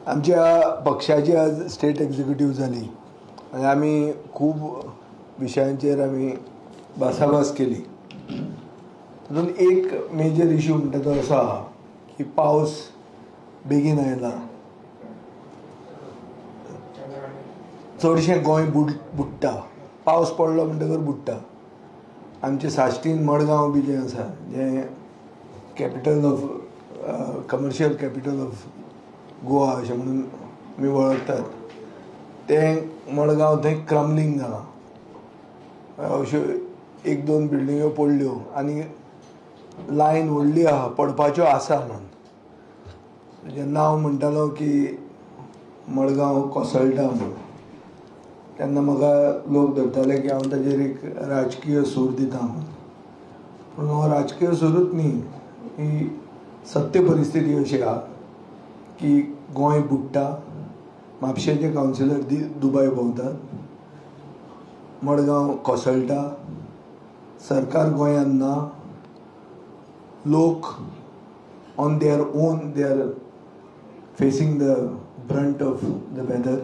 आमच्या पक्षाची आज स्टेट एक्झिक्युटिव्ह झाली आणि आम्ही खूप विषयांचेर आम्ही भासाभास केली. तातूंत एक मेजर इश्यू म्हणटा तो असो आहा की पावस बेगीन आयला, चडशें गोंय बुडटा. पावस पडलो म्हणटकर बुडटा. आमचे साश्टीन मडगांव बी जें आसा, जें capital of commercial capital of Goa अशें म्हणून आमी वळखतात, तें मडगांव थंय क्रम्लिंग जालां. अश्यो एक दोन बिल्डिंग्यो पडल्यो आनी लायन व्हडली आहा पडपाच्यो आसा म्हणून. जेन्ना हांव म्हणटालो की मडगांव कोसळटा म्हणून, तेन्ना म्हाका लोक धरताले की हांव ताजेर एक राजकीय सूर दिता म्हणून. पूण हो राजकीय सूरूच न्ही, ही सत्य परिस्थिती अशी आहा की गोंय बुडटा. म्हापशेचे कावन्सिलर दुबय भोंवतात, मडगांव कोसळटा, सरकार गोंयांत ना, लोक on their own they are facing the brunt of the weather.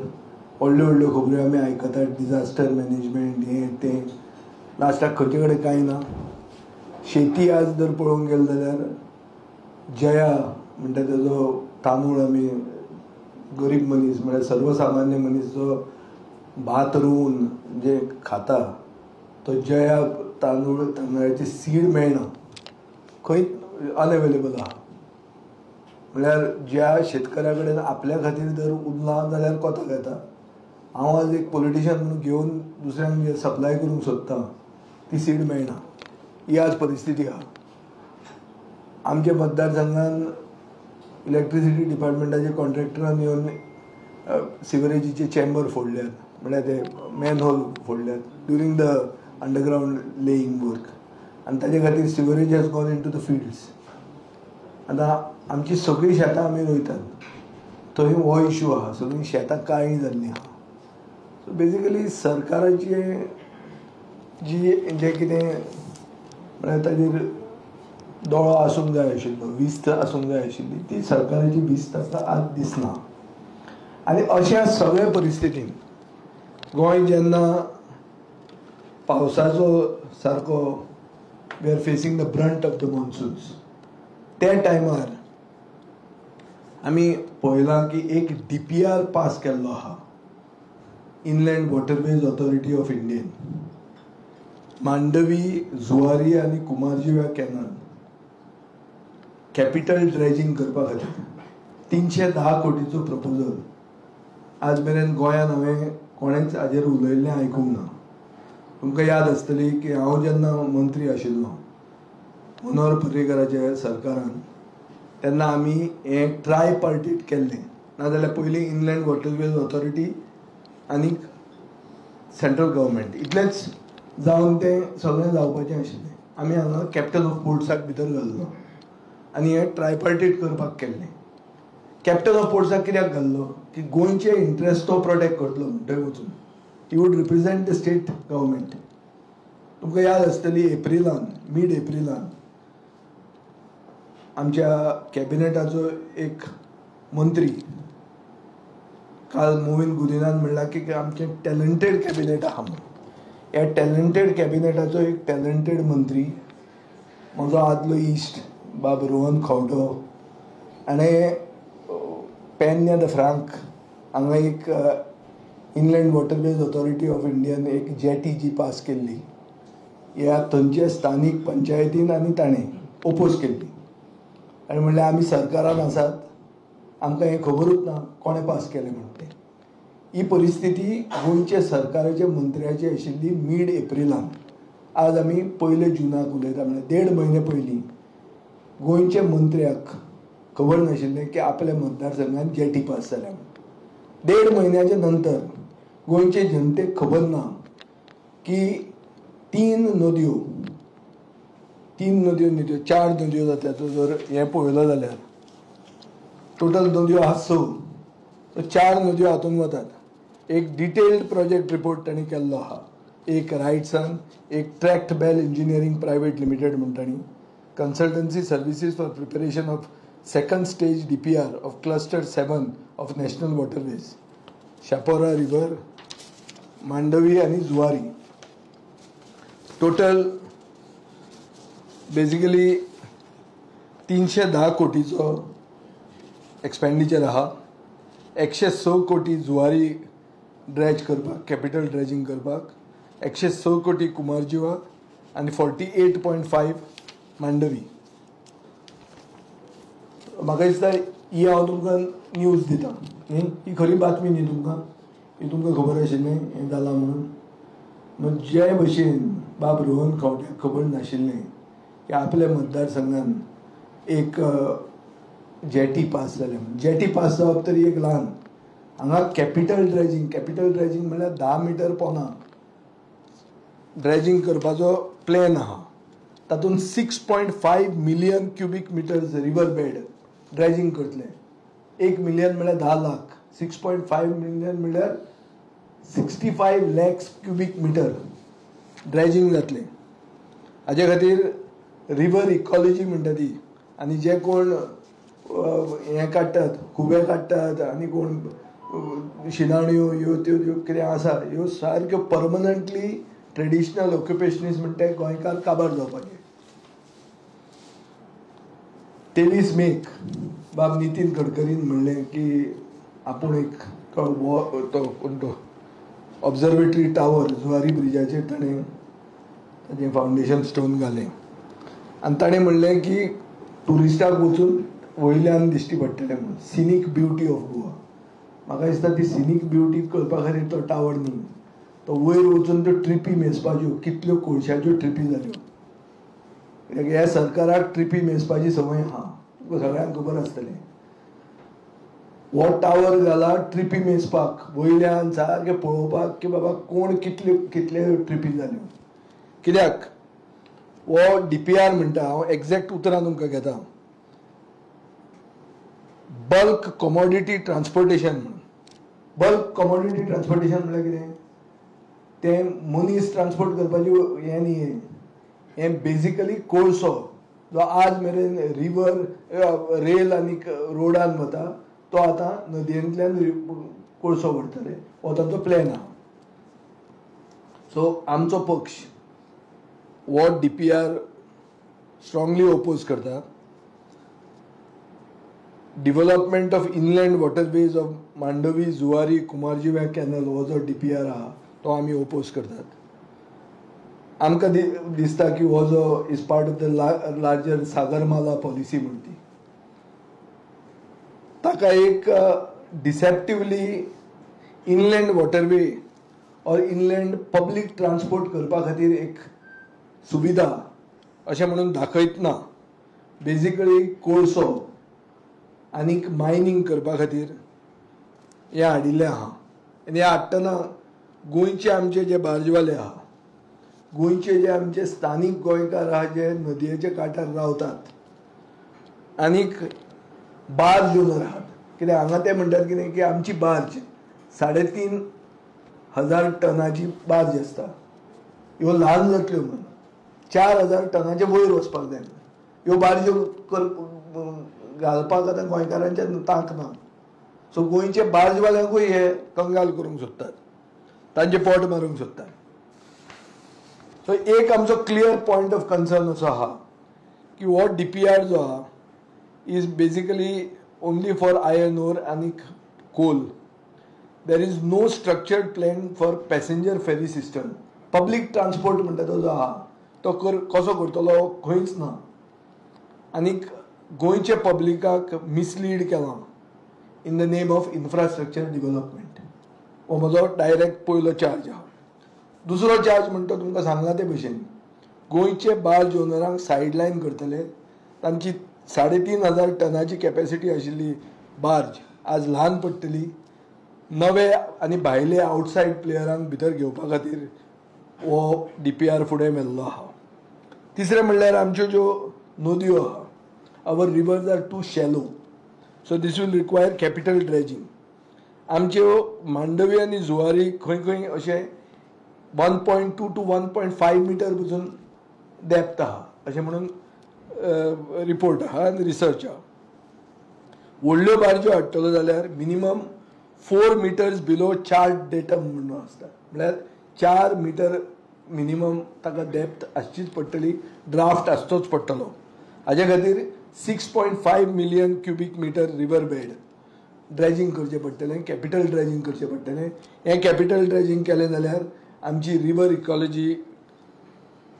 व्हडल्यो व्हडल्यो खबऱ्यो आमी आयकतात, डिजास्टर मॅनेजमेंट हें तें, लास्टाक खंयचे कडेन कांय ना. शेती आज जर पळोवंक गेलो जाल्यार जया म्हणटा तेजो तांदूळ आमी गरीब मनीस म्हळ्यार सर्वसामान्य मनीस जो भात रोवन जे खाता, तो जया तांदळाची सीड मेळना, खंय अनएवेलेबल आहा. म्हळ्यार ज्या शेतकऱ्या कडेन आपल्या खातीर जर उरलां जाल्यार कोताक येता. हांव आज एक पॉलिटिशियन म्हणून घेवन दुसऱ्यांक सप्लाय करूंक सोदतां, ती सीड मेळना. ही आज परिस्थिती आहा. आमच्या मतदारसंघान इलेक्ट्रिसिटी डिपार्टमेंटाचे कॉन्ट्रॅक्टरान येवन सिवरेजीचे चेंबर फोडल्यात, म्हळ्यार ते मॅनहोल फोडल्यात during the underground laying work, आनी ताजे खातीर sewerage has gone into the fields. आतां आमची सगळीं शेतां आमी रोयतात, थंय हो इश्यू आहा, सगळीं शेतां काळीं जाल्लीं आहा. सो बेजिकली सरकाराची जें कितें म्हळ्यार ताजेर दोळो आसूंक जाय आशिल्लो, विस्त आसूंक जाय आशिल्ली, ती सरकाराची विस्त आतां आज दिसना. आनी अशा सगळ्या परिस्थितीन गोंय जेन्ना पावसाचो सारको we are facing the brunt of the monsoons, त्या टायमार आमी पळयलां की एक DPR पास केल्लो आहा, inland waterways authority of Indian. Mandovi, Zuari आनी कुमारजुव्या कॅनल कॅपिटल ड्रेजिंग करपा खातीर 310 कोटीचो प्रपोजल आज मेरेन गोंयांत हांवें कोणेच हाजेर उलयल्लें आयकूंक ना. तुमकां याद आसतली की हांव जेन्ना मंत्री आशिल्लो मनोहर पर्रीकाराच्या सरकारान, तेन्ना आमी हें ट्रायपार्टीट केल्लें. नाजाल्यार पयलीं इनलँड वॉटरवेज ऑथॉरिटी आनी सेंट्रल गव्हर्मेंट इतलेंच जावन तें सगळें जावपाचें आशिल्लें. आमी हांगा कॅपिटल ऑफ पोर्ट्साक भितर घाल्लो आनी हें ट्रायपार्टीट करपाक केल्लें. कॅपिटल ऑफ पोर्ट्साक कित्याक घाल्लो की गोंयचे इंट्रस्ट तो प्रोटेक्ट करतलो थंय वचून. He would represent the state government. तुमकां याद आसतली मिड एप्रिलान आमच्या कॅबिनेटाचो एक मंत्री काल मोविन गुदिनान म्हणला की आमचें टॅलंटेड कॅबिनेट आहा म्हणून. ह्या टॅलंटेड कॅबिनेटाचो एक टॅलंटेड मंत्री म्हजो आदलो इश्ट बाब रोहन खंवटो, आनी पेन्या द फ्रांक हांगा एक inland waterways authority of Indian एक जेटी जी पास केल्ली, ह्या थंयचे स्थानीक पंचायतीन आनी ताणें ओपोज केल्ली. आनी म्हणलें आमी सरकारान आसात, आमकां हें खबरूच ना कोणें पास केलें म्हणून तें. ही परिस्थिती गोंयचे सरकाराच्या मंत्र्याची आशिल्ली मिड एप्रिलान. आज आमी 1 जुनाक उलयता, म्हळ्यार 1.5 म्हयने पयलीं गोंयच्या मंत्र्याक खबर नाशिल्लें की आपल्या मतदारसंघात जेटी पास जाल्या म्हणून. 1.5 म्हयन्याच्या नंतर गोंयचे जनतेक खबर ना की 3 नद्यो 4 नद्यो जात्याचो जर हें पळयलो जाल्यार टोटल नद्यो आहा 6, 4 नद्यो हातूंत वतात. एक डिटेल्ड प्रोजेक्ट रिपोर्ट तांणी केल्लो आहा. एक रायट्सान, एक Tractebel engineering private limited म्हण तांणी, consultancy services for preparation of second stage DPR of Cluster 7 of National Waterways, Shapora River, Mandavi and Zuari. Total basically 310 कोटीचो expenditure आहा. 106 कोटी जुवारी ड्रेज करपाक, कॅपिटल ड्रेजिंग करपाक, 106 कोटी कुमारजुवा आनी 48.5 मांडवी. म्हाका दिसता ही हांव तुमकां न्यूज दिता न्ही, ही खरी बातमी न्ही तुमकां, ही तुमकां खबर आशिल्लें हें जालां म्हणून. मग जे भशेन बाब रोहन खंवट्याक खबर नाशिल्लें की आपल्या मतदारसंघात एक जेटी पास जालें. जेटी पास जावप तरी एक ल्हान, हांगा कॅपिटल ड्रेजिंग म्हळ्यार 10 मिटर पोंदा ड्रेजिंग करपाचो प्लॅन आहा. तातूंत 6.5 million cubic metres river bed dredging करतले. 1 मिलियन म्हळ्यार 10 लाख, 6.5 मिलियन म्हळ्यार 65 लॅक्स क्युबिक मिटर ड्रेजिंग जातले. हाजे खातीर रिवर इकॉलॉजी म्हणटा ती, आनी जे कोण हें काडटात, खुबे काडटात आनी कोण शिणाण्यो ह्यो त्यो कितें आसा ह्यो सारक्यो परमनंटली ट्रेडिशनल ऑक्युपेशनीस्ट म्हणटा गोंयकार काबार जावपाचे. 23 मेक बाब नितीन गडकरीन म्हणलें की आपूण एक तो ऑब्झर्वेटरी टावर जुवारी ब्रिजाचेर ताणें ताजें फावंडेशन स्टोन घालें आनी ताणें म्हणलें की टुरिस्टाक वचून वयल्यान दिश्टी पडटलें म्हणून सिनीक ब्युटी ऑफ गोवा. म्हाका दिसता ती सिनीक ब्युटी कळपा खातीर तो टावर न्ही, तो वयर वचून त्यो ट्रिपी मेजपाच्यो, कितल्यो कोळशाच्यो ट्रिपी जाल्यो. कित्याक ह्या सरकाराक ट्रिपी मेजपाची संवय आहा, तुमकां सगळ्यांक खबर आसतलें. हो टावर घाला ट्रिपी मेजपाक, वयल्यान सारकें पळोवपाक की बाबा कोण कितले ट्रिपी जाल्यो. कित्याक हो DPR म्हणटा, हांव एक्झॅक्ट उतरां तुमकां घेता, बल्क कमोडिटी ट्रान्सपोर्टेशन म्हणून. बल्क कमोडिटी ट्रान्सपोर्टेशन म्हळ्यार कितें, तें मनीस ट्रान्सपोर्ट करपाचें हें न्ही, हें बेजिकली कोळसो जो आज मेरेन रिवर रेल आनी रोडान वता तो आतां नदयेंतल्यान कोळसो व्हरतले, हो तांचो प्लॅन आहा. सो आमचो पक्ष हो DPR स्ट्रॉंगली ओपोज करता. Development of inland waterways of Mandovi Zuari Cumbarjua canal हो जो DPR आहा तो आमी ओपोज करतात. आमकां दिसता की हो जो is part of the larger Sagarmala policy म्हणटा ती, ताका एक deceptively inland waterway or inland public transport करपा खातीर एक सुविधा अशें म्हणून दाखयतना बेजिकली कोळसो आनीक मायनींग करपा खातीर हें हाडिल्लें आहा. आनी हें हाडटना गोंयचे आमचे जे बार्जवाले आहा, गोंयचे जे आमचे स्थानीक गोंयकार आहा जे नदयेच्या कांठार रावतात आनीक बार्ज ओनर आहात, कित्याक हांगा ते म्हणटात कितें की आमची बार्ज 3,500 टनाची बार्ज आसता, ह्यो ल्हान जातल्यो म्हणून 4,000 टनाचे वयर वचपाक जाय. ह्यो बार्ज्यो घालपाक आतां गोंयकारांच्या तांक ना. सो गोंयचे बार्जवाल्यांकूय हे कंगाल करूंक सोदतात, तांचे पोट मारूंक सोदतात. सो एक आमचो क्लियर पॉयंट ऑफ कन्सर्न असो आहा की हो DPR जो आहा is basically only for iron ore आनी coal. There is no structured plan for passenger ferry system. Public transport म्हणटा तो जो आहा तो कसो करतलो खंयच ना. आनीक गोंयच्या पब्लिकाक मिसलीड केलां in the name of infrastructure development. हो म्हजो डायरेक्ट पयलो चार्ज आहा. दुसरो चार्ज म्हणटा तुमकां सांगला ते भशेन गोंयचे बार्ज ओनरांक सायडलायन करतले. तांची 3,500 टनाची कॅपॅसिटी आशिल्ली बार्ज आज ल्हान पडटली. नवे आनी भायले आवटसायड प्लेयरांक भितर घेवपा खातीर हो DPR फुडें मेल्लो आहा. तिसरें म्हणल्यार आमच्यो ज्यो नदयो आहा, our rivers are too shallow, so this will require capital dredging. आमच्यो मांडवी आनी जुवारी खंय खंय अशें 1.2 to 1.5 मिटर पसून डेप्थ आहा अशें म्हणून रिपोर्ट आहा आनी रिसर्च आहा. व्हडल्यो बार्ज्यो हाडटलो जाल्यार minimum 4 meters below chart datum म्हणून आसता, म्हळ्यार 4 meter मिनिमम ताका डेप्थ आसचीच पडटली, ड्राफ्ट आसचोच पडटलो. हाजे खातीर 6.5 million cubic meter river bed dredging करचें पडटलें, कॅपिटल ड्रेजिंग करचें पडटलें. हें कॅपिटल ड्रेजिंग केलें जाल्यार आमची रिवर इकॉलॉजी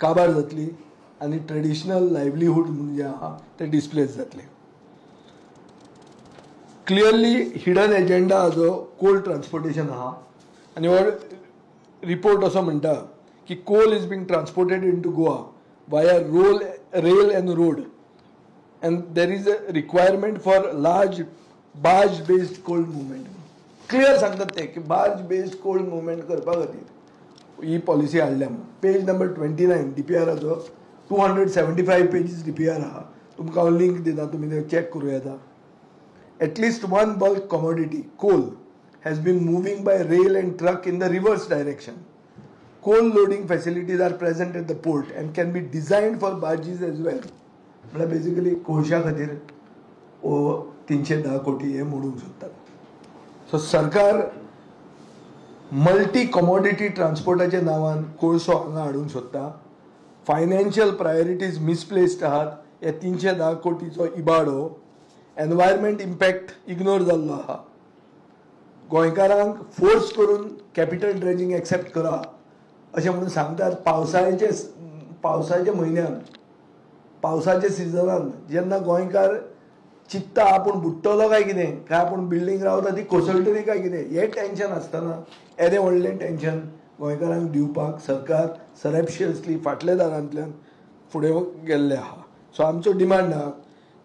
काबार जातली आनी ट्रेडिशनल लायव्हलीहूड म्हणजे आहा तें डिस्प्लेस जातलें. क्लियरली हिडन एजेंडा हाजो कोल ट्रान्सपोर्टेशन आहा आनी हो रिपोर्ट असो म्हणटा की coal is being transported into Goa via rail and road and there is a requirement for large barge based coal movement. Clear सांगतात ते की barge based coal movement करपा खातीर ही पॉलिसी हाडल्या. Page number 29 DPR 275 pages DPR आहा. तुमकां हांव link दिता, तुमी ते चॅक करूं येता. At least one bulk commodity, coal, has been moving by rail and truck in the reverse direction. Coal loading facilities are present at the port and can be designed for barges as well. म्हळ्यार basically कोळशा खातीर 310 कोटी हे मोडूंक सोदतात. So सरकार multi commodity ट्रान्सपोर्टाच्या नांवान कोळसो हांगा हाडूंक सोदता. फायनान्शियल प्रायोरिटीज मिसप्लेस्ड आहात. हे 310 कोटीचो इबाडो एनवायरमेंट इम्पॅक्ट इग्नोर जाल्लो आहा. गोंयकारांक फोर्स करून कॅपिटल ड्रेजिंग एक्सेप्ट करा अशें म्हणून सांगतात. पावसाच्या म्हयन्यान पावसाच्या सिजनान जेन्ना गोंयकार चित्ता आपूण बुडटलो काय कितें, काय आपूण बिल्डींग रावता ती कोसळटली काय कितें, हें टेन्शन आसतना येदें व्हडलें टेन्शन गोंयकारांक दिवपाक सरकार सरेप्शियसली फाटल्या दारांतल्यान फुडें गेल्लें आहा. सो आमचो डिमांड आहा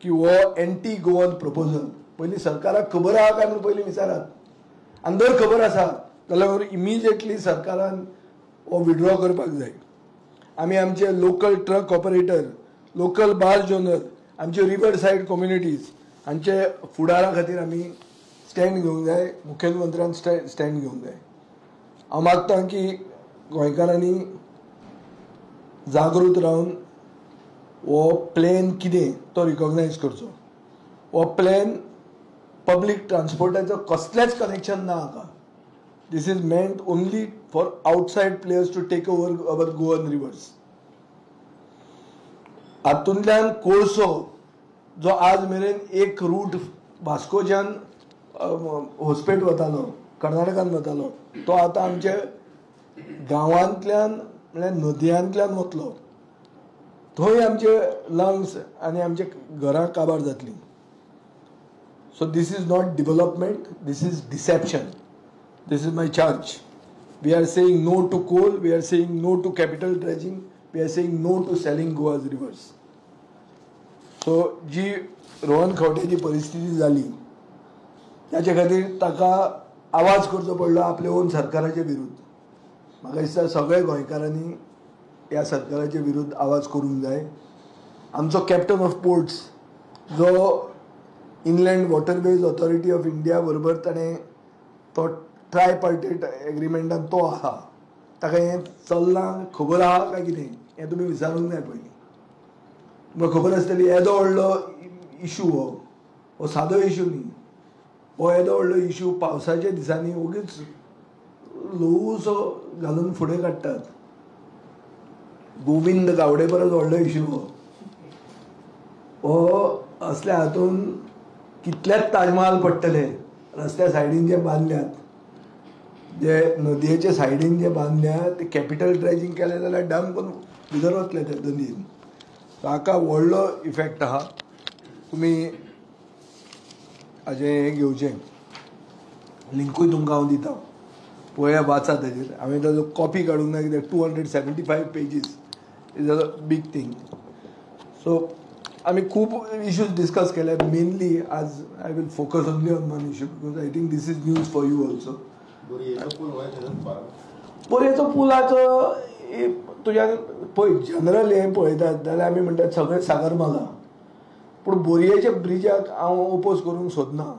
की हो एंटी गोवन प्रपोजल पयलीं सरकाराक खबर आहा काय म्हणून पयलीं विचारात, आनी जर खबर आसा जाल्यार इमिजिएटली सरकारान हो विड्रॉ करपाक जाय. आमी आमचे local truck operator, local barge owner, आमचे रिवर सायड कम्युनिटीज हांचे फुडारा खातीर आमी स्टँड घेवंक जाय. मुख्यमंत्र्यान स्टँड घेवंक जाय. हांव मागतां की गोंयकारांनी जागृत रावन हो प्लॅन कितें तो रिकॉग्नायज करचो. हो प्लॅन पब्लीक ट्रान्सपोर्टाचो कसलेंच कनेक्शन ना हाका. This is meant only for outside players to take over our Goan rivers. हातूंतल्यान कोळसो जो आज मेरेन एक रूट वास्कोच्यान होसपेट वतालो, कर्नाटकान वतालो, तो आतां आमच्या गांवांतल्यान म्हळ्यार नदयांतल्यान वतलो. थंय आमचे लंग्स आनी आमचे घरां काबार जातलीं. So this is not development, this is deception. This is my charge. We are saying no to coal, we are saying no to capital dredging, we are saying no to selling Goa's rivers. So जी रोहन खंवटेची परिस्थिती जाली त्याच्या खातीर ताका आवाज करचो पडलो आपल्या ओन सरकाराचे विरुद्ध. म्हाका दिसता सगळे गोंयकारांनी ह्या सरकाराचे विरुद्ध आवाज करूंक जाय. आमचो कॅप्टन ऑफ पोर्ट्स जो inland waterways authority of India बरोबर ताणें तो ट्रायपार्टीट एग्रीमेंटान तो आहा, ताका हें चल्लां खबर आहा काय कितें हें तुमी विचारूंक जाय. पयलीं तुमकां खबर आसतली येदो व्हडलो इशू हो सादो इशू न्ही. हो येदो व्हडलो इशू पावसाच्या दिसांनी उगीच ल्हवूसो घालून फुडें काडटात. गोविंद गावडे परस व्हडलो इशू हो असल्या हातून कितलेच ताजमहाल पडटले. रस्त्या सायडीन जे बांदल्यात, जे नदयेच्या सायडीन जे बांदल्या ते कॅपिटल ड्रेजिंग केलें जाल्यार डॅम करून भितर वतले ते नदयेन. हाका व्हडलो इफेक्ट आहा. तुमी हाजें हें घेवचें, लिंकूय तुमकां हांव दिता, पळया वाचा ताजेर. हांवें ताजो कॉपी काडूंक ना कित्याक 275 pages is a big thing. So आमी खूब इश्यूज डिस्कस केले. मेनली आज I will focus only on one issue because I think this is news for you also. बोरयेचो पुलाचो तुज्यान पळय जनरल हें पळयतात जाल्यार आमी म्हणटात सगळें सागरमाला, पूण बोरयेच्या ब्रिजाक हांव ओपोज करूंक सोदना.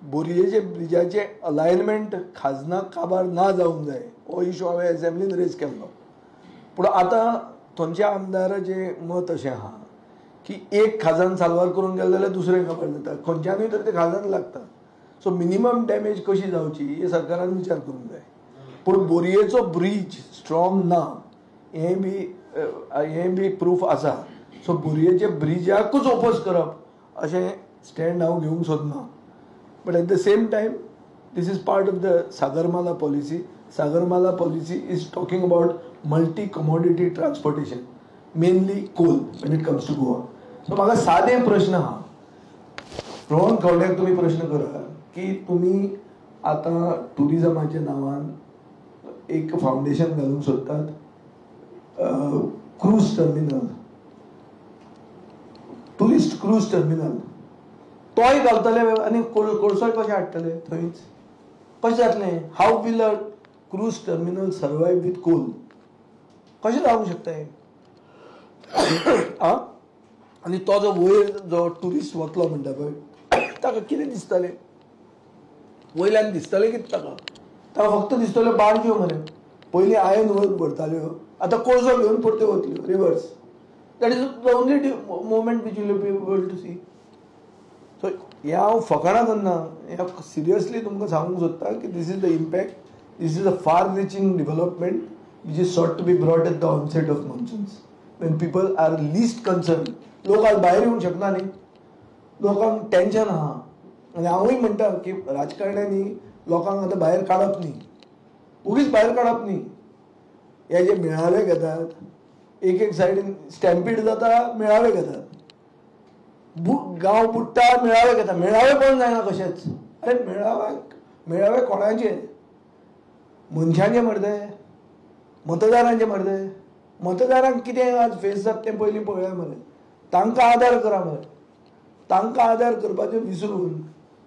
बोरयेचे ब्रिजाचे अलायनमेंट खाजना काबार ना जावंक जाय हो इशू हांवें एसेंब्लीन रेज केल्लो. पूण आतां थंयच्या आमदाराचें मत अशें आहा की एक खाजन साल्वार करून गेले जाल्यार दुसरें खबर जाता, खंयच्यानूय तर ते खाजन लागता. सो मिनिमम डॅमेज कशी जावची हे सरकारान विचार करूंक जाय. पूण बोरयेचो ब्रीज स्ट्रॉंग ना हें बी प्रूफ आसा. सो बोरयेच्या ब्रिजाकूच ओपोज करप अशें स्टँड हांव घेवंक सोदना. But at the same time this is part of the Sagarmala policy. Sagarmala policy is talking about multi-commodity transportation, mainly coal when it comes to Goa. So म्हाका सादे प्रश्न आहा. रोहन खवड्याक तुम्ही प्रश्न करा की तुम्ही आता टुरिझमाच्या नावान एक फाउंडेशन घालूंक सोदतात, cruise terminal, tourist cruise terminal तोय घालतले आनी कोळसोय कशें हाडटले थंयच कशें जातलें? How will a cruise terminal survive with coal? कशें जावंक शकता हें? आनी तो जो वयर जो ट्युरिस्ट वतलो म्हणटा पळय ताका कितें दिसतलें? वयल्यान दिसतलें कितें ताका फक्त दिसतल्यो बारज्यो मरे. पयलीं आयन भरताल्यो, आतां कोळसो घेवन परत्यो वतल्यो rivers. That is the only moment which will be able to see. So हे हांव फकाणां करना, हे सिरियसली तुमकां सांगूंक सोदता की this is the impact. This is a far reaching development which is sought to be brought at the onset of monsoons when people are least concern. लोक आज भायर येवंक शकना न्ही, लोकांक टेन्शन आहा. आनी हांवूय म्हणटा की राजकारण्यांनी लोकांक आतां भायर काडप न्ही, उगीच भायर काडप न्ही. हे जे मेळावे घेतात, एक सायडीन स्टॅम्पीड जाता, मेळावे घेतात, गांव बुडटा, मेळावे घेता. मेळावे कोण जायना कशेंच. अरे मेळावे कोणाचे? मनशांचे मरते, मतदारांचे मरते. मतदारांक कितें आज फेस जाता तें पयलीं पळया मरे. तांकां आदार करा मरे. तांकां आदार करपाचें विसरून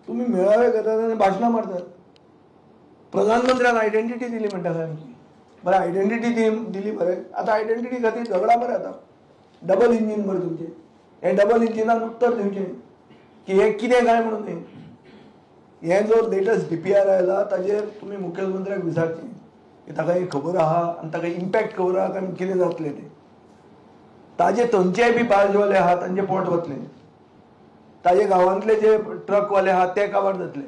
तुमी मेळावे घेतात आनी भाशणां मारतात. प्रधानमंत्र्यान आयडेंटिटी दिली म्हणटा काय आमची? बरें आयडेंटिटी दिली बरें. आतां आयडेंटिटी खातीर झगडा मरे आतां. डबल इंजीन मरे तुमचें. हे डबल इंजिनान उत्तर दिवचें की हे कितें काय म्हणून हे जो लेटस्ट DPR आयला ताजेर तुमी मुखेलमंत्र्याक विचारचें की ताका ही खबर आहा आनी ताका इम्पॅक्ट खबर आहा काय कितें जातलें तें. ताजे थंयचेय बी बार्जवाले आहा तांचें पोट वतलें. ताजे गांवांतले जे ट्रकवाले आहा ते काबार जातले.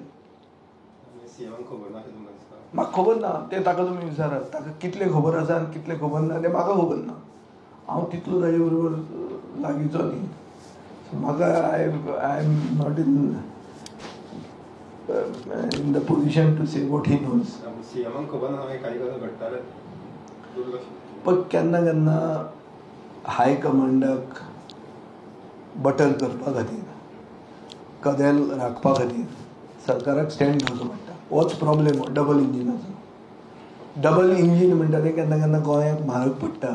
म्हाका खबर ना, ते ताका तुमी विचारात. ताका कितले खबर आसा आनी कितले खबर ना तें म्हाका खबर ना. हांव तितलो ताजे बरोबर लागींचो न्ही. म्हाका I am not in the position to say what he knows. पण केन्ना केन्ना हाय कमांडाक बटर करपा खातीर, कदेल राखपा खातीर सरकाराक स्टँड घेवचो पडटा. होच प्रॉब्लेम डबल इंजिनाचो. डबल इंजीन म्हणटा तें केन्ना केन्ना गोंयाक म्हारग पडटा.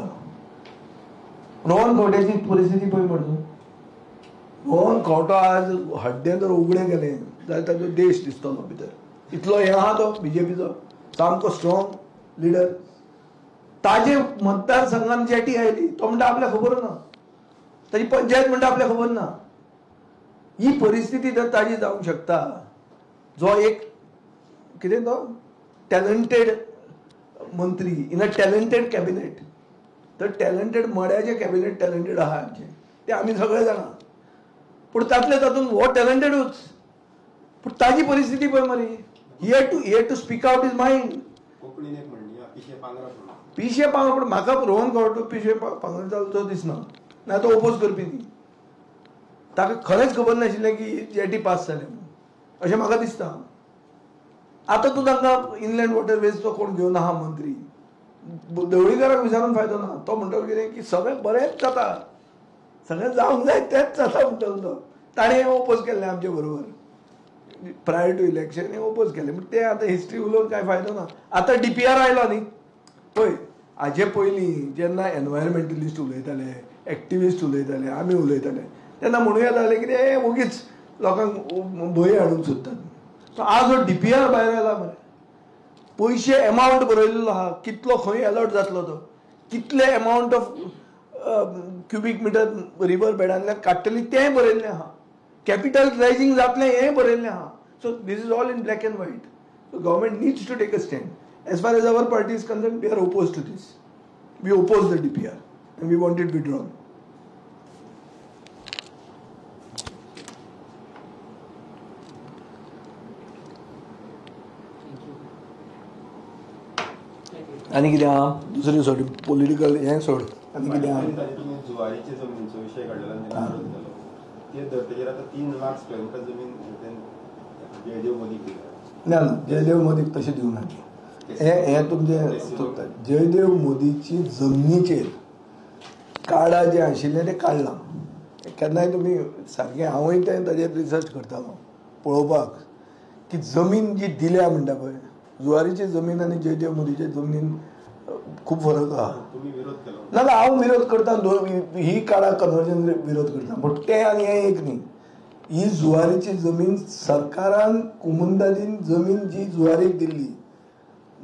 रोहन खंवट्याची परिस्थिती पळय मरे. रोहन खंवटो आज हड्डे जर उगडे गेले जाल्यार ताजो देश दिसतलो भितर. इतलो हे आहा तो BJPचो सामको स्ट्रॉंग लिडर. ताजे मतदारसंघान जेटी आयली तो म्हणटा आपल्याक खबर ना, ताजी पंचायत म्हणटा आपल्याक खबर ना. ही परिस्थिती जर ताजी जावंक शकता, जो एक कितें तो टॅलंटेड मंत्री इन अ टॅलंटेड कॅबिनेट, तर टॅलंटेड मड्याचे कॅबिनेट टॅलंटेड आहा आमचे, ते आमी सगळे जाणा. पूण तातले तातूंत हो टॅलंटेडूच. पूण ताजी परिस्थिती पळय मरे. He had to speak out his mind. पिशे पांगरा. पूण म्हाका रोहन खंवटो पिशे पांगरतालो दिसना. ना तो ओपोज करपी न्ही. ताका खरेंच खबर नाशिल्लें की जेटी पास जालें म्हणून अशें म्हाका दिसता. आतां तूं तांकां इनलँड वॉटरवेजचो कोण घेवन आहा मंत्री, ढवळीकाराक विचारून फायदो ना. तो म्हणटलो कितें की सगळें बरेंच जाता, सगळें जावंक जाय तेंच जाता म्हणटलो तो. ताणें ओपोज केल्लें आमचे बरोबर प्रायर टू इलेक्शन. हें ओपोज केलें. पूण तें आतां हिस्ट्री उलोवन कांय फायदो ना. आतां DPR आयलो न्ही पळय. हाजे पयलीं जेन्ना एनवायरमेंटलिस्ट उलयताले, एक्टिविस्ट उलयताले, आमी उलयताले, तेन्ना म्हणूं येतालें कितें हे उगीच लोकांक भंय हाडूंक सोदतात. सो आज हो DPR भायर आयला मरे. पयशे एमावंट बरयल्लो आहा, कितलो खंय अलर्ट जातलो तो, कितले amount of cubic metre river बेडांतल्यान काडटली तें बरयल्लें आहा, कॅपिटल रायझींग जातलें हें बरयल्लें आहा. So this is all in black and white. So government needs to take a stand. As far as our party is concerned, we are opposed to this. We oppose the DPR and we want it withdrawn. आनी कितें आहा दुसरें सोड political हें सोड आनी कितें आहा तुम्ही जुवारीचे जमिनीचो विषय काडलेलो आनी ते धर्तेचेर आतां 3 लाख स्क्वेअर मिटर जमीन जयदेव मोदीक दिल्या ना जयदेव मोदीक तशें दिवं ना हे तुमचे चुकता. जयदेव मोदीची जमनीचेर कार्डां जें आशिल्लें तें काडलां. केन्नाय तुमी सारकें हांवूय तें ताजेर रिसर्च करतालो पळोवपाक की जमीन जी दिल्या म्हणटा पळय जुवारीची जमीन आनी जयदेव मोदीचे जमनीन खूब फरक आहा. तुम्ही विरोध केलो ना ना हांव विरोध करता ही काळा कन्वर्जन विरोध करता बट तें आनी हें एक न्ही. ही जुवारीची जमीन सरकारान कुमुंदादीन जमीन जी जुवारीक दिल्ली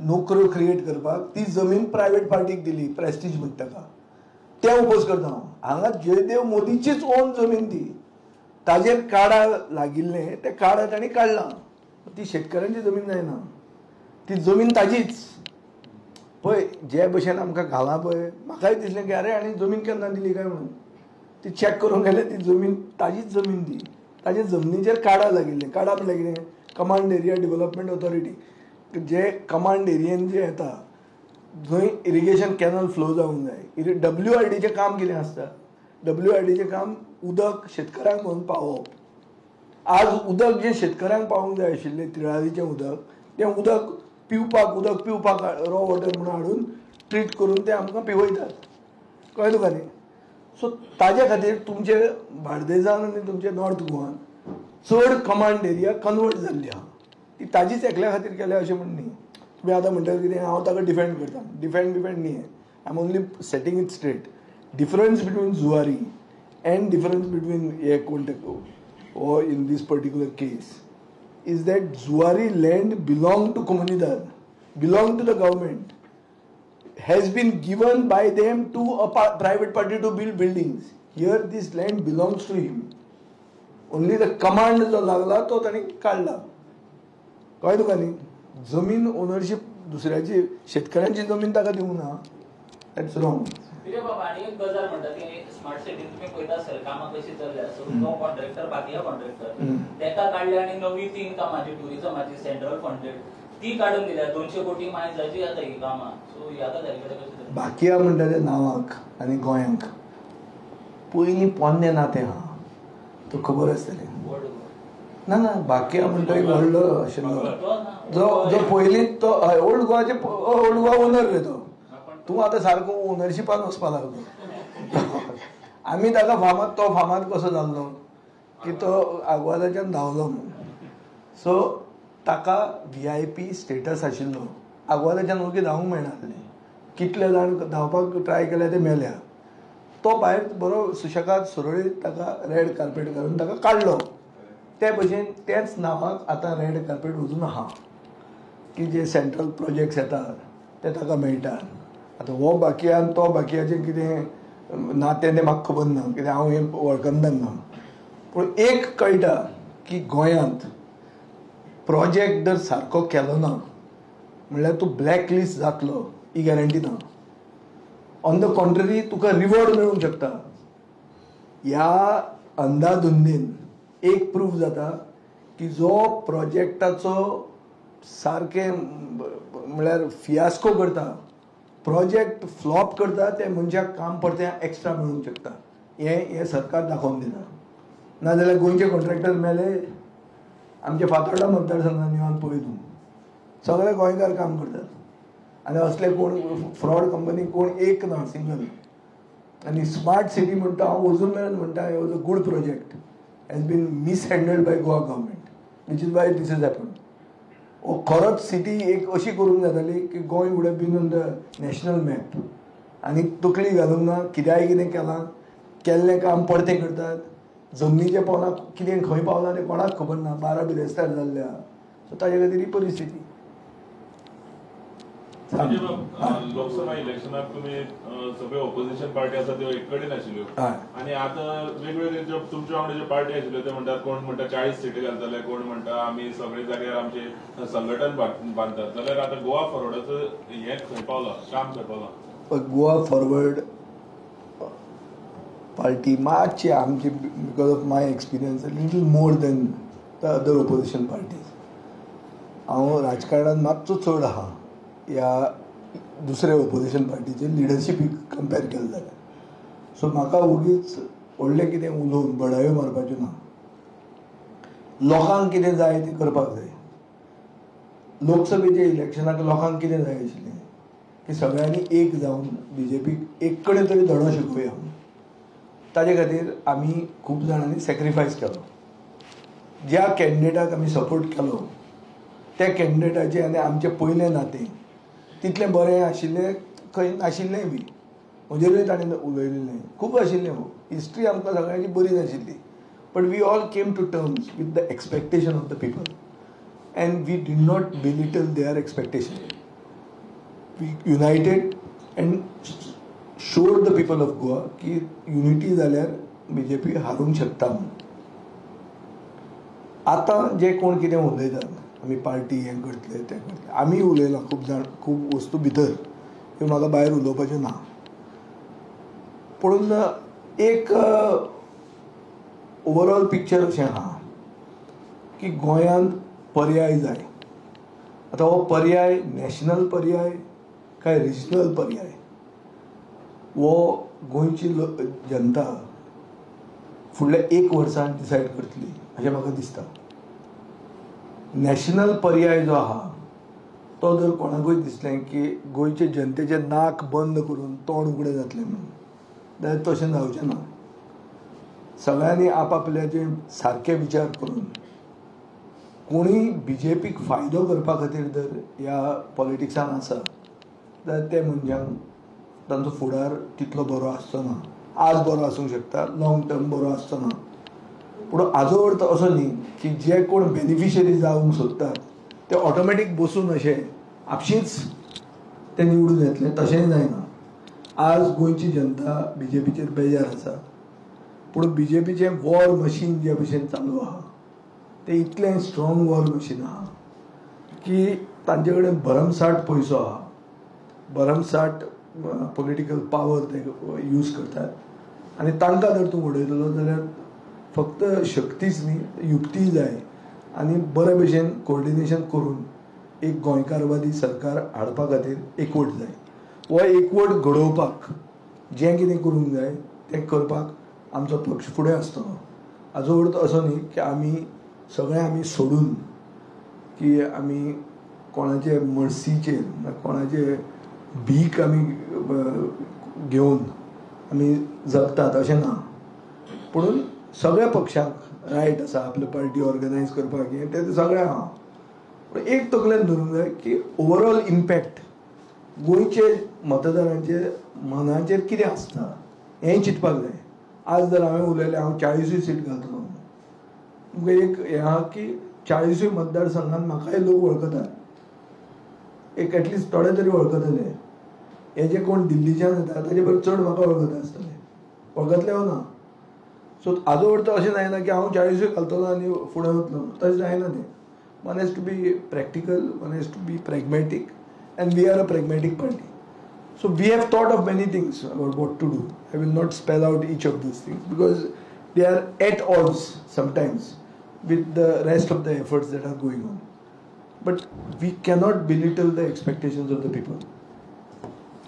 नोकऱ्यो क्रिएट करपाक ती जमीन प्रायवेट पार्टीक दिली प्रेस्टीज म्हणटा ताका तें उपोज करता हांव. हांगा जयदेव मोदीचीच ओन जमीन ती ताजेर काडा लागिल्लें तें काडा तांणी काडलां. ती शेतकऱ्यांची जमीन जायना ती जमीन ताजीच पळय जे भशेन आमकां घालां पळय म्हाकाय दिसलें की अरे आनी जमीन केन्ना दिली काय म्हणून ती चॅक करूंक गेले ती जमीन ताजीच जमीन ती ताजे जमनीचेर काडा लागिल्ले. काडा म्हणल्यार कितें कमांड एरिया डेव्हलपमेंट ऑथॉरिटी जे कमांड एरियेन जे येता जंय इरिगेशन कॅनल फ्लो जावंक जाय. WRDचें काम कितें आसता WRDचें काम उदक शेतकऱ्यांक व्हरून पावोवप. आज उदक जें शेतकऱ्यांक पावोवंक जाय आशिल्लें तिळावीचें उदक तें उदक पिवपाक रॉ वॉटर म्हणून हाडून ट्रीट करून तें आमकां पिवयतात. कळ्ळें तुका न्ही. सो ताजे खातीर तुमचे बार्देजान आनी तुमचे नॉर्थ गोवान चड कमांड एरिया कन्वर्ट जाल्ली आहा. ती ताजीच एकल्या खातीर केल्या अशें म्हण न्ही. तुमी आतां म्हणटात कितें हांव ताका डिफेंड करता डिफेंड न्ही I am only setting it straight. Difference between Zuari and difference between हे कोण or in this particular case is that Zuari land belong to Comunidad, belong to the government, has been given by them to a private party to build buildings. Here this land belongs to him. Only the command जो लागला तो ताणी काढला. कळ्ळें तुका न्ही. जमीन ownership दुसऱ्याची शेतकऱ्यांची जमीन ताका दिवंक ना. That's wrong. आणि एक गजाल म्हणटा की स्मार्ट सिटीन तुम्ही पळयता आसतले कामां कशी चल्ल्या. सो जो कॉन्ट्रॅक्टर बाकी कॉन्ट्रॅक्टर तेका काडल्या आनी नवी 3 कामाची टुरिझमाची सेंट्रल फंडेड ती काडून दिल्या 200 कोटी मायजाची आतां ही कामां. सो ह्या गजाली कशें बाकिया म्हणटा ते नांवाक आनी गोंयांक पयलीं पोन्नें नातें आहा तो खबर आसतलें. ना ना बाकिया म्हणटा एक व्हडलो आशिल्लो जो पयलींच तो ओल्ड गोवा ओनर रे तो. तूं आतां सारको ओनरशिपान वचपा लागलो. आमी ताका फामाद कसो जाल्लो की तो आग्वादाच्यान धांवलो म्हणून. सो ताका VIP स्टेटस आशिल्लो. आग्वादाच्यान ओके धांवूंक मेळनासलें. कितले जाण धांवपाक ट्राय केले ते मेल्या. तो भायर बरो सुशेगाद सुरळीत ताका रेड कार्पेट घालून ताका काडलो. ते भशेन तेच नांवाक आतां रेड कार्पेट अजून आहा की जे सेंट्रल प्रोजेक्ट्स येतात ते ताका मेळटात. आतां हो बाकिया आनी तो बाकियाचें कितें नातें तें म्हाका खबर ना कित्याक हांव हें वळखंदान ना. पूण एक कळटा की गोंयांत प्रोजेक्ट जर सारको केलो ना म्हणल्यार तूं ब्लॅक लिस्ट जातलो ही गॅरंटी ना. On the contrary Tuka reward मेळूंक शकता. ह्या अंधाधुंदीन एक प्रूफ जाता की जो प्रोजेक्टाचो सारकें म्हळ्यार फियास्को करता प्रोजेक्ट फ्लॉप करता ते मनशाक काम परते एक्स्ट्रा मेळूंक शकता. हें सरकार दाखोवन दिना. नाजाल्यार गोंयचे कॉन्ट्रॅक्टर मेले आमच्या फातोर्डा मतदारसंघान येवन पळय तूं सगळे गोंयकार काम करतात आनी असले कोण फ्रॉड कंपनी कोण एक ना सिंगल. आनी स्मार्ट सिटी म्हणटा हांव अजून मेरेन म्हणटा हे was a good project has been mishandled by Goa government which is why this is happen. खरोच सिटी एक अशी करूंक जाताली की गोंय would have been on the national map. आनी तकली घालूंक ना कित्याय कितें केलां केल्लें काम परतें करतात. जमनीच्या पोंदाक कितें खंय पावलां तें कोणाक खबर ना. 12 बिरेस्तार जाल्ले आहा. सो ताजे खातीर ही परिस्थिती. लोकसभा इलेक्शनाक तुम्ही सगळे ऑपोजिशन पार्टी आसा त्यो एक कडेन आशिल्ल्यो आनी आतां वेगवेगळे ज्यो तुमचे वांगडा ज्यो पार्टी आशिल्ल्यो ते म्हणटात कोण म्हणटा 40 सीटी घालतले कोण म्हणटा आमी सगळे जाग्यार आमचे संघटन बांदतात. जाल्यार आतां गोवा फॉरवर्डाचो हें खंय पावलां काम खंय पावलां. गोवा फॉरवर्ड पार्टी मातशी आमची because of my experience little more than the other opposition parties. हांव राजकारणांत मातसो चड आहा ह्या दुसरे ऑपोजिशन पार्टीचे लिडरशीप कंपेर केलें जाल्यार. सो म्हाका उगीच व्हडलें कितें उलोवन बडायो मारपाच्यो ना. लोकांक कितें जाय तें करपाक जाय. लोकसभेच्या इलेक्शनाक लोकांक कितें जाय आशिल्लें की सगळ्यांनी एक जावन बीजेपीक एक कडेन तरी धडो शिकोवया. ताजे खातीर आमी खूब जाणांनी सॅक्रिफायस केलो. ज्या कॅन्डिडेटाक आमी सपोर्ट केलो त्या कॅन्डिडेटाचें आनी आमचें पयलें नातें तितलें बरें आशिल्लें खंय नाशिल्लेंय बी. म्हजेरूय ताणें उलयलेलें खूब आशिल्लें. हिस्ट्री आमकां सगळ्यांची बरी नाशिल्ली. But we all came to terms with the expectation of the people and we did not belittle their expectation. We united and showed the people of Goa की युनिटी जाल्यार बीजेपी हारूंक शकता म्हणून. आतां जे कोण कितें उलयतात आमी पार्टी हें करतले तें करतले, आमी उलयलां खूब जाण खूब वस्तू भितर ह्यो म्हाका भायर उलोवपाच्यो ना. पूण एक ओवरऑल पिक्चर अशें आहा की गोंयांत पर्याय जाय. आतां हो पर्याय नॅशनल पर्याय काय रिजनल पर्याय वो गोंयची जनता फुडल्या 1 वर्सान डिसायड करतली अशें म्हाका दिसता. नॅशनल पर्याय जो आहा तो जर कोणाकूय दिसलें की गोंयचे जनतेचें नाक बंद करून तोंड उगडें जातलें म्हणून जाल्यार तशें जावचें ना. सगळ्यांनी आपापल्याचे सारके विचार करून कोणीय बीजेपीक फायदो करपा खातीर जर ह्या पॉलिटिक्सान आसा जाल्यार त्या मनशांक तांचो फुडार तितलो बरो आसचो ना. आज बरो आसूंक शकता, लॉंग टर्म बरो आसचो ना. पूण हाजो अर्थ असो न्ही की जे कोण बेनिफिशरी जावंक सोदतात ते ऑटोमॅटीक बसून अशें आपशींच ते निवडून येतले तशेंय जायना. आज गोंयची जनता बीजेपीचेर बेजार आसा. पूण बीजेपीचें वॉर मशीन जे भशेन चालू आहा ते इतलें स्ट्रॉंग वॉर मशीन आहा की तांचे कडेन भरमसाट पयसो आहा, भरमसाट पॉलिटिकल पावर ते यूज करतात आनी तांकां जर तूं उडयतलो जाल्यार फक्त शक्तीच न्ही युक्तीय जाय आनी बरे भशेन कोऑर्डिनेशन करून एक गोंयकारवादी सरकार हाडपा खातीर एकवट जाय. हो एकवट घडोवपाक जें कितें करूंक जाय तें करपाक आमचो पक्ष फुडें आसतलो. हाजो अर्थ असो न्ही की आमी सोडून की आमी कोणाचे मर्सीचेर कोणाचे भीक आमी घेवन आमी जगतात अशें ना. पूण सगळ्या पक्षांक रायट आसा आपली पार्टी ऑर्गनायज करपाक हें तें सगळें आहा. पूण एक तकलेन धरूंक जाय की ओवरऑल इम्पॅक्ट गोंयचे मतदारांचे मनाचेर कितें आसता हेंय चिंतपाक जाय. आज जर हांवें उलयलें हांव 40 सीट घालतलो तुमकां एक हें आहा की 40 मतदारसंघांत म्हाकाय लोक वळखतात. एक एटलिस्ट थोडे तरी वळखतले. हे जे कोण दिल्लीच्यान येता ताचे परस चड म्हाका वळखता आसतले. वळखतले हो ना. सो हाजो अर्थ अशें जायना की हांव 40 घालतलो आनी फुडें वतलो तशें जायना तें. One has to be practical, one has to be pragmatic and we are a pragmatic party. So we have thought of many things about what to do. I will not spell out each of these things because they are at odds sometimes with the rest of the efforts that are going on. But we cannot belittle the expectations of the people.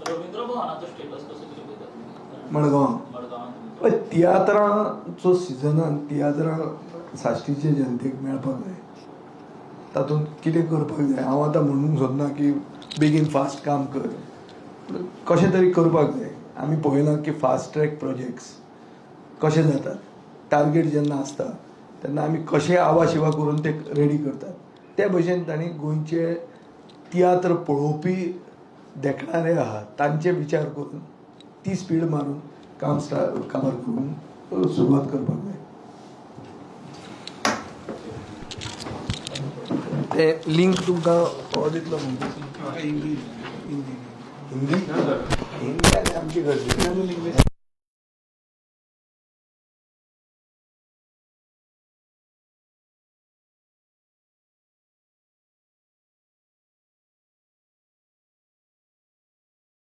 Ravindra भवनाचो status कसो कितें पळयता मडगांवां तियात्राचो सिजनान तियात्रां साश्टीचे जनतेक मेळपाक जाय. तातूंत कितें करपाक जाय हांव आतां म्हणूंक सोदना की बेगीन फास्ट काम कर. कशें तरी करपाक जाय. आमी पळयलां की फास्ट ट्रॅक प्रोजेक्ट्स कशे जातात. टार्गेट जेन्ना आसता तेन्ना आमी कशें आवाशिवा करून ते रेडी करतात. ते भशेन तांणी गोंयचे तियात्र पळोवपी देखणारे आहात तांचे विचार करून ती स्पीड मारून कामार करून सुरवात करपाक जाय. ते लिंक तुमकां दितलो हिंदी हिंदी आनी आमची गरजेची